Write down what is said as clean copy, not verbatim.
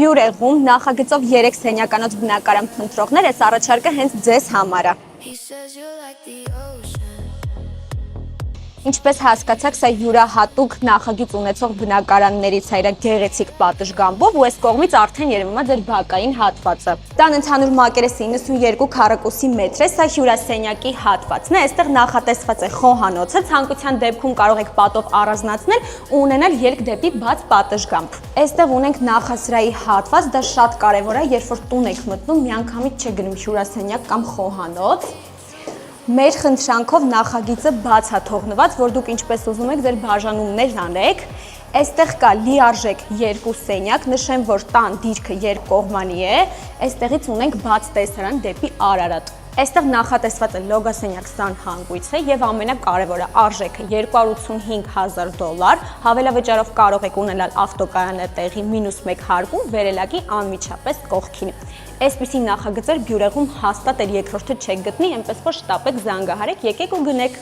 Բյուրեղում նախագծով 3 սենյականոց բնակարան փնտրողներ այս առաջարկը հենց ձեզ համար է։ Ինչպես հասկացաք, սա յուրահատուկ նախագիծ ունեցող բնակարաններից է, իր գեղեցիկ պատշգամբով ու այս կողմից արդեն երևում է ձեր բակային հատվածը։ Տան ընդհանուր մակերեսը 92 քառակուսի մետր է, սա հյուրասենյակի հատվածն է, այստեղ նախատեսված է խոհանոցը, ցանկության դեպքում կարող եք պատով առանձնացնել ու ունենալ ելք դեպի բաց պատշգամբ։ Այստեղ ունենք նախասրահի հատված, դա շատ կարևոր է, երբ որ տուն եք մտնում, միանգամից չեք գնում հյուրասենյակ կամ խոհանոց։ Մեր խնդրանքով նախագիծը բաց է թողնված, որ դուք ինչպես ուզում եք ձեր բաժանումներն անեք։ Այստեղ կա լիարժեք 2 սենյակ, նշեմ, որ տան դիրքը երկկողմանի է, այստեղից ունենք բաց տեսարան դեպի Արարատ։ Այստեղ նախատեսված է լոգասենյակ սան հանգույցը եւ ամենակարևորը արժեքը $285,000, հավելավճարով կարող եք ունենալ ավտոկայանը տեղի -1 հարկում վերելակի անմիջապես կողքին։ Այսպիսի նախագծեր Բյուրեղում հաստատ էլ երկրորդը չեք գտնի, այնպես որ շտապեք զանգահարեք, եկեք ու գնեք։